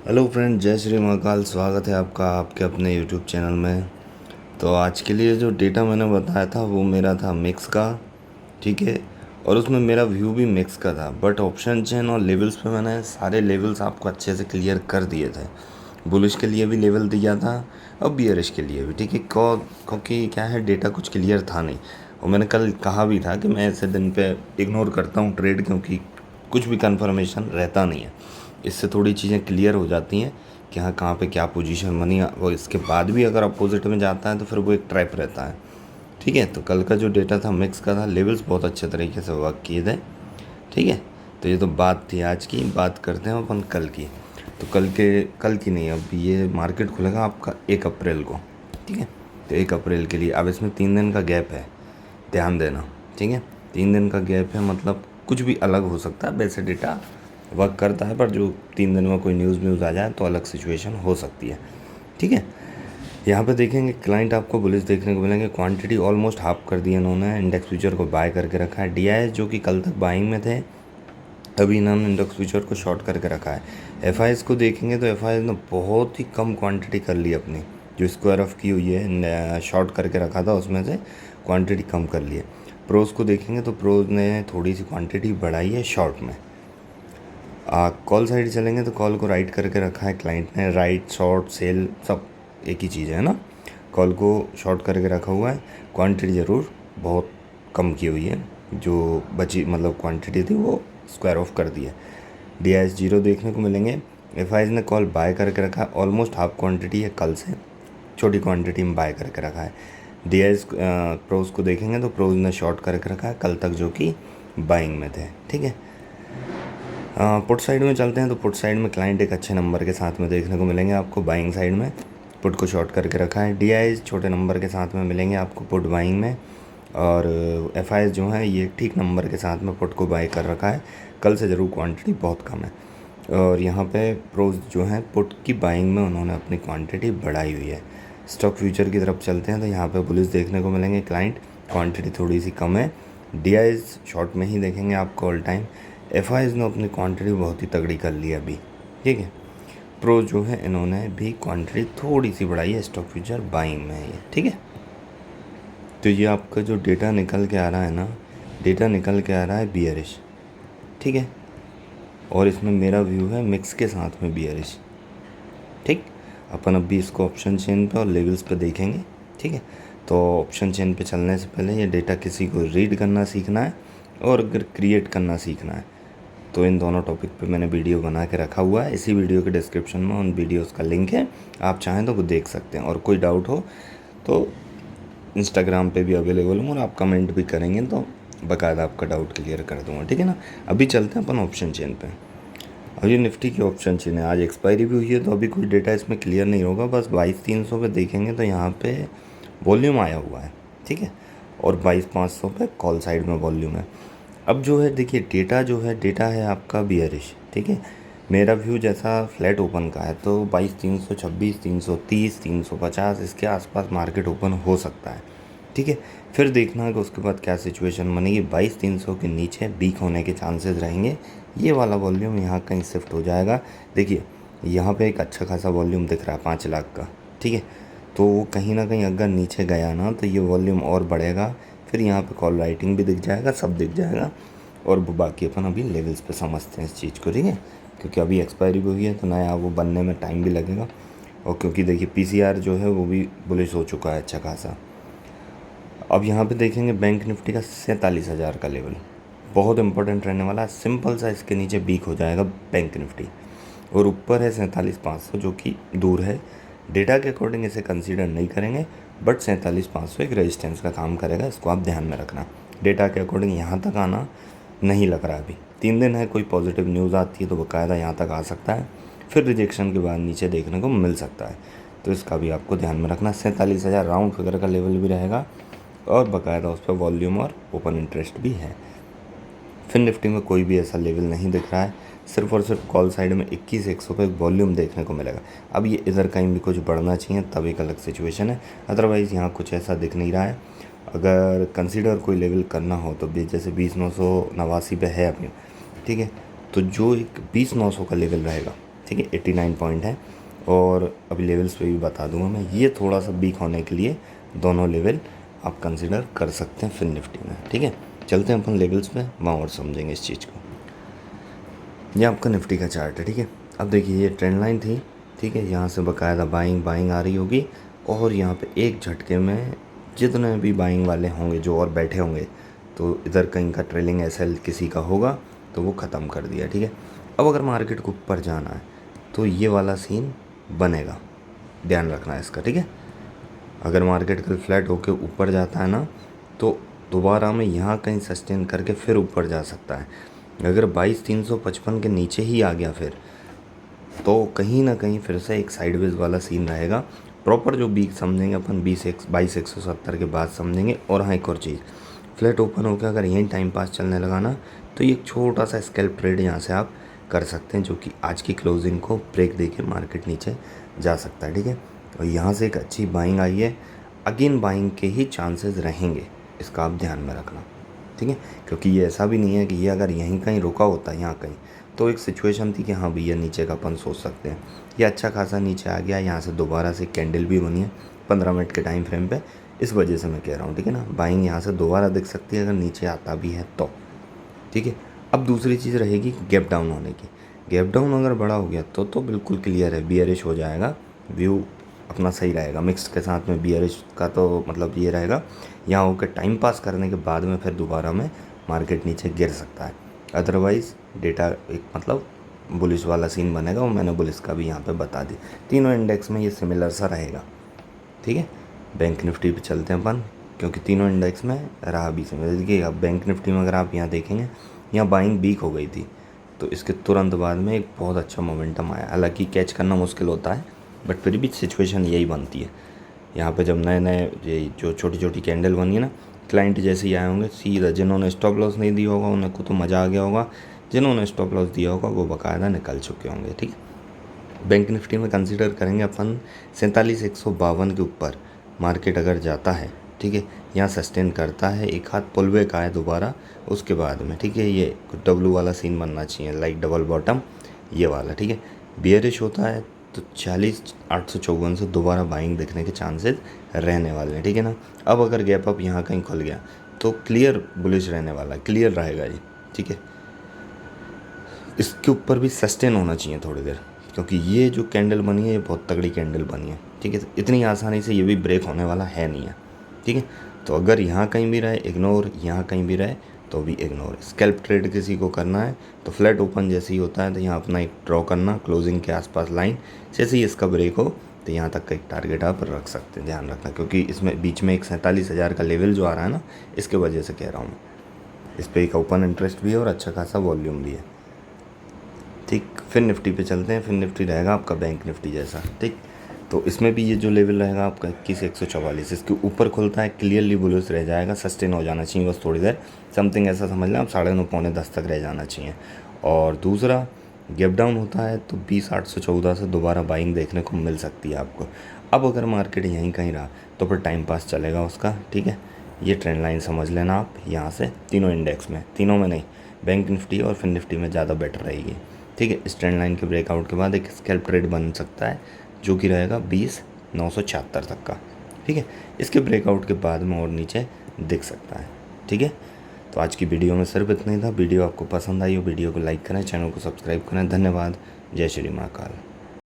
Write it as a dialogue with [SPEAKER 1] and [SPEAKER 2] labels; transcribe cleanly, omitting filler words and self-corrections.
[SPEAKER 1] Hello friend, जय श्री महाकाल। स्वागत है आपका आपके अपने यूट्यूब चैनल में। तो आज के लिए जो डेटा मैंने बताया था वो मेरा था मिक्स का, ठीक है। और उसमें मेरा व्यू भी मिक्स का था, बट ऑप्शन चेन और लेवल्स पे मैंने सारे लेवल्स आपको अच्छे से क्लियर कर दिए थे। बुलिश के लिए भी लेवल दिया था और बियरिश के लिए भी, ठीक है। क्योंकि क्या है, डेटा कुछ क्लियर था नहीं। और मैंने कल कहा भी था कि मैं ऐसे दिन पे इग्नोर करता हूँ ट्रेड, क्योंकि कुछ भी कंफर्मेशन रहता नहीं है। इससे थोड़ी चीज़ें क्लियर हो जाती हैं कि हाँ कहाँ पे क्या पोजीशन बनी है, और इसके बाद भी अगर अपोजिट में जाता है तो फिर वो एक ट्रैप रहता है, ठीक है। तो कल का जो डेटा था मिक्स का था, लेवल्स बहुत अच्छे तरीके से वर्क किए थे, ठीक है। तो ये तो बात थी आज की। बात करते हैं अपन कल की। तो कल की नहीं, अब ये मार्केट खुलेगा आपका 1 अप्रैल को, ठीक है। तो 1 अप्रैल के लिए अब इसमें 3 दिन का गैप है, ध्यान देना, ठीक है। 3 दिन का गैप है, मतलब कुछ भी अलग हो सकता है। वैसे डेटा वर्क करता है, पर जो 3 दिन में कोई न्यूज़ आ जाए तो अलग सिचुएशन हो सकती है, ठीक है। यहाँ पे देखेंगे क्लाइंट आपको बुलिश देखने को मिलेंगे। क्वांटिटी ऑलमोस्ट हाफ कर दी इन्होंने, इंडेक्स फ्यूचर को बाय करके रखा है। डीआईएस जो कि कल तक बाइंग में थे, अभी इन्होंने इंडेक्स फ्यूचर को शॉर्ट करके रखा है। एफआईएस को देखेंगे तो एफआईएस ने बहुत ही कम क्वांटिटी कर ली अपनी, जो स्क्वायर ऑफ की हुई है, शॉर्ट करके रखा था उसमें से क्वांटिटी कम कर ली है। प्रोज को देखेंगे तो प्रोज ने थोड़ी सी क्वांटिटी बढ़ाई है शॉर्ट में। कॉल साइड चलेंगे तो कॉल को राइट करके रखा है क्लाइंट ने। राइट, शॉर्ट, सेल सब एक ही चीज़ है ना। कॉल को शॉर्ट करके रखा हुआ है। क्वांटिटी ज़रूर बहुत कम की हुई है, जो बची मतलब क्वांटिटी थी वो स्क्वायर ऑफ कर दी है। डीआईएस 0 देखने को मिलेंगे। एफआईएस ने कॉल बाय करके रखा है, ऑलमोस्ट हाफ क्वांटिटी है कल से, छोटी क्वांटिटी में बाय करके रखा है। डीआईएस प्रोज को देखेंगे तो प्रोज ने शॉर्ट करके रखा है कल तक, जो कि बाइंग में थे, ठीक है। पुट साइड में चलते हैं तो पुट साइड में क्लाइंट एक अच्छे नंबर के साथ में देखने को मिलेंगे आपको। बाइंग साइड में पुट को शॉर्ट करके रखा है। डीआईएस छोटे नंबर के साथ में मिलेंगे आपको पुट बाइंग में, और एफआईएस जो है ये ठीक नंबर के साथ में पुट को बाई कर रखा है। कल से ज़रूर क्वांटिटी बहुत कम है। और यहाँ पे प्रोज जो है पुट की बाइंग में उन्होंने अपनी क्वांटिटी बढ़ाई हुई है। स्टॉक फ्यूचर की तरफ चलते हैं तो यहाँ पे बुलिश देखने को मिलेंगे क्लाइंट, क्वांटिटी थोड़ी सी कम है। डीआईएस शॉर्ट में ही देखेंगे आपको ऑल टाइम। एफआईएस ने अपनी क्वांटिटी बहुत ही तगड़ी कर ली है अभी, ठीक है। प्रो जो है इन्होंने भी क्वांटिटी थोड़ी सी बढ़ाई है, स्टॉक फ्यूचर बाइंग में है ये, ठीक है। तो ये आपका जो डेटा निकल के आ रहा है ना, डेटा निकल के आ रहा है बियरिश, ठीक है। और इसमें मेरा व्यू है मिक्स के साथ में बियरिश, ठीक। अपन अभी इसको ऑप्शन चेन पे और लेवल्स पे देखेंगे, ठीक है। तो ऑप्शन चेन पे चलने से पहले ये डेटा किसी को रीड करना सीखना है और अगर क्रिएट करना सीखना है तो इन दोनों टॉपिक पे मैंने वीडियो बना के रखा हुआ है। इसी वीडियो के डिस्क्रिप्शन में उन वीडियोस का लिंक है, आप चाहें तो वो देख सकते हैं। और कोई डाउट हो तो इंस्टाग्राम पे भी अवेलेबल हूँ, और आप कमेंट भी करेंगे तो बाकायदा आपका डाउट क्लियर कर दूँगा, ठीक है ना। अभी चलते हैं अपन ऑप्शन चेन पे। अब ये निफ्टी की ऑप्शन चेन है, आज एक्सपायरी भी हुई है तो अभी कोई डेटा इसमें क्लियर नहीं होगा। बस 22,300 पे देखेंगे तो यहाँ पे वॉल्यूम आया हुआ है, ठीक है। और 22,500 पे कॉल साइड में वॉल्यूम है। अब जो है देखिए, डेटा है आपका बियरिश, ठीक है। मेरा व्यू जैसा फ्लैट ओपन का है तो 22,326, 330, 350 इसके आसपास मार्केट ओपन हो सकता है, ठीक है। फिर देखना है कि उसके बाद क्या सिचुएशन बनेगी। 22,300 के नीचे वीक होने के चांसेस रहेंगे। ये वाला वॉल्यूम यहाँ कहीं शिफ्ट हो जाएगा। देखिए यहाँ पे एक अच्छा खासा वॉल्यूम दिख रहा है 5 लाख का, ठीक है। तो वो कहीं ना कहीं अगर नीचे गया ना तो ये वॉल्यूम और बढ़ेगा। फिर यहाँ पे कॉल राइटिंग भी दिख जाएगा, सब दिख जाएगा। और बाकी अपन अभी लेवल्स पे समझते हैं इस चीज़ को, ठीक है। क्योंकि अभी एक्सपायरी भी हुई है तो नया वो बनने में टाइम भी लगेगा। और क्योंकि देखिए पीसीआर जो है वो भी बुलिश हो चुका है अच्छा खासा। अब यहाँ पे देखेंगे बैंक निफ्टी का 47,000 का लेवल बहुत इंपॉर्टेंट रहने वाला है। सिंपल सा इसके नीचे बीक हो जाएगा बैंक निफ्टी, और ऊपर है 47,500 जो कि दूर है। डेटा के अकॉर्डिंग इसे कंसीडर नहीं करेंगे, बट 47,500 एक रेजिस्टेंस का काम करेगा, इसको आप ध्यान में रखना। डेटा के अकॉर्डिंग यहाँ तक आना नहीं लग रहा। अभी 3 दिन है, कोई पॉजिटिव न्यूज़ आती है तो बाकायदा यहाँ तक आ सकता है, फिर रिजेक्शन के बाद नीचे देखने को मिल सकता है। तो इसका भी आपको ध्यान में रखना। 47,000 राउंड फिगर का लेवल भी रहेगा, और बाकायदा उस पर वॉल्यूम और ओपन इंटरेस्ट भी है। फिर निफ्टी में कोई भी ऐसा लेवल नहीं दिख रहा है, सिर्फ और सिर्फ कॉल साइड में 21,100 पे वॉल्यूम देखने को मिलेगा। अब ये इधर कहीं भी कुछ बढ़ना चाहिए तब एक अलग सिचुएशन है, अदरवाइज़ यहाँ कुछ ऐसा दिख नहीं रहा है। अगर कंसीडर कोई लेवल करना हो तो जैसे 20,989 पे है अभी, ठीक है। तो जो एक 20,900 का लेवल रहेगा ठीक है 89 पॉइंट है। और अभी लेवल्स पे भी बता दूंगा मैं, ये थोड़ा सा वीक होने के लिए दोनों लेवल आप कंसिडर कर सकते हैं फिन निफ्टी में। ठीक है, चलते हैं अपन लेवल्स पे, वहाँ और समझेंगे इस चीज़ को। ये आपका निफ्टी का चार्ट है। ठीक है, अब देखिए ये ट्रेंड लाइन थी। ठीक है, यहाँ से बकायदा बाइंग आ रही होगी और यहाँ पे एक झटके में जितने भी बाइंग वाले होंगे जो और बैठे होंगे, तो इधर कहीं का ट्रेलिंग एसएल किसी का होगा तो वो ख़त्म कर दिया। ठीक है, अब अगर मार्केट को ऊपर जाना है तो ये वाला सीन बनेगा, ध्यान रखना है इसका। ठीक है, अगर मार्केट कल फ्लैट होकर ऊपर जाता है ना, तो दोबारा में यहाँ कहीं सस्टेन करके फिर ऊपर जा सकता है। अगर 22,355 के नीचे ही आ गया फिर, तो कहीं ना कहीं फिर से एक साइडवेज वाला सीन रहेगा। प्रॉपर जो वीक समझेंगे अपन 22,170 के बाद समझेंगे। और हाँ, एक और चीज़, फ्लैट ओपन होकर अगर यहीं टाइम पास चलने लगा ना, तो ये एक छोटा सा स्कैल्प ट्रेड यहाँ से आप कर सकते हैं, जो कि आज की क्लोजिंग को ब्रेक देके मार्केट नीचे जा सकता है। ठीक है, और यहाँ से एक अच्छी बाइंग आई है, अगेन बाइंग के ही चांसेस रहेंगे, इसका आप ध्यान में रखना। ठीक है, क्योंकि ये ऐसा भी नहीं है कि ये अगर यहीं कहीं रुका होता है, यहाँ कहीं, तो एक सिचुएशन थी कि हाँ भैया नीचे का अपन सोच सकते हैं। ये अच्छा खासा नीचे आ गया, यहाँ से दोबारा से कैंडल भी बनी है 15 मिनट के टाइम फ्रेम पे, इस वजह से मैं कह रहा हूँ। ठीक है ना, बाइंग यहाँ से दोबारा दिख सकती है अगर नीचे आता भी है तो। ठीक है, अब दूसरी चीज़ रहेगी गैप डाउन होने की। गैप डाउन अगर बड़ा हो गया तो बिल्कुल क्लियर है, बियरिश हो जाएगा, व्यू अपना सही रहेगा। मिक्स के साथ में बियरिश का तो मतलब ये रहेगा, यहाँ होकर टाइम पास करने के बाद में फिर दोबारा में मार्केट नीचे गिर सकता है। अदरवाइज़ डेटा एक मतलब बुलिश वाला सीन बनेगा, और मैंने बुलिश का भी यहाँ पे बता दी। तीनों इंडेक्स में ये सिमिलर सा रहेगा। ठीक है, बैंक निफ्टी पे चलते हैं अपन, क्योंकि तीनों इंडेक्स में रहा भी सिमिलर। देखिए अब बैंक निफ्टी में अगर आप यहाँ देखेंगे, यहाँ बाइंग वीक हो गई थी, तो इसके तुरंत बाद में एक बहुत अच्छा मोमेंटम आया। हालांकि कैच करना मुश्किल होता है, बट फिर भी सिचुएशन यही बनती है। यहाँ पे जब नए नए ये जो छोटी छोटी कैंडल बनी है ना, क्लाइंट जैसे ही आए होंगे सीधा, जिन्होंने स्टॉप लॉस नहीं दिया होगा उनको तो मज़ा आ गया होगा, जिन्होंने स्टॉप लॉस दिया होगा वो बाकायदा निकल चुके होंगे। ठीक है, बैंक निफ्टी में कंसीडर करेंगे अपन 47,152 के ऊपर मार्केट अगर जाता है। ठीक है, यहाँ सस्टेन करता है, एक हाथ पुल बैक आए दोबारा उसके बाद में। ठीक है, ये डब्लू वाला सीन बनना चाहिए, लाइक डबल बॉटम ये वाला। ठीक है, बियरिश होता है तो 40,854 से दोबारा बाइंग देखने के चांसेस रहने वाले हैं। ठीक है ना, अब अगर गैप अप यहाँ कहीं खुल गया तो क्लियर बुलिश रहने वाला है, क्लियर रहेगा ये। ठीक है, इसके ऊपर भी सस्टेन होना चाहिए थोड़ी देर, क्योंकि ये जो कैंडल बनी है ये बहुत तगड़ी कैंडल बनी है। ठीक है, इतनी आसानी से ये भी ब्रेक होने वाला है नहीं है। ठीक है, तो अगर यहाँ कहीं भी रहे इग्नोर, यहाँ कहीं भी रहे तो भी इग्नोर। स्कैल्प ट्रेड किसी को करना है तो फ्लैट ओपन जैसे ही होता है तो यहाँ अपना एक ड्रॉ करना क्लोजिंग के आसपास लाइन, जैसे ही इसका ब्रेक हो तो यहाँ तक का एक टारगेट आप रख सकते हैं, ध्यान रखना। क्योंकि इसमें बीच में एक 47,000 का लेवल जो आ रहा है ना, इसके वजह से कह रहा हूँ मैं। इस पर एक ओपन इंटरेस्ट भी है और अच्छा खासा वॉल्यूम भी है। ठीक, फिर निफ्टी पे चलते हैं। फिर निफ्टी रहेगा आपका बैंक निफ्टी जैसा। ठीक, तो इसमें भी ये जो लेवल रहेगा आपका 21,144, इसके ऊपर खुलता है क्लियरली बुलिश रह जाएगा, सस्टेन हो जाना चाहिए बस थोड़ी देर, समथिंग ऐसा समझ लें आप 9:30 पौने 10 तक रह जाना चाहिए। और दूसरा गैप डाउन होता है तो 20,814 से दोबारा बाइंग देखने को मिल सकती है आपको। अब अगर मार्केट यहीं कहीं रहा तो फिर टाइम पास चलेगा उसका। ठीक है, ये ट्रेंड लाइन समझ लेना आप यहाँ से, तीनों इंडेक्स में, तीनों में नहीं, बैंक निफ्टी और फिन निफ्टी में ज़्यादा बेटर रहेगी। ठीक है, इस ट्रेंड लाइन के ब्रेकआउट के बाद एक स्कैल्प ट्रेड बन सकता है जो कि रहेगा 20,976 तक का। ठीक है, इसके ब्रेकआउट के बाद में और नीचे दिख सकता है। ठीक है, तो आज की वीडियो में सिर्फ इतना ही था। वीडियो आपको पसंद आई हो वीडियो को लाइक करें, चैनल को सब्सक्राइब करें। धन्यवाद, जय श्री महाकाल।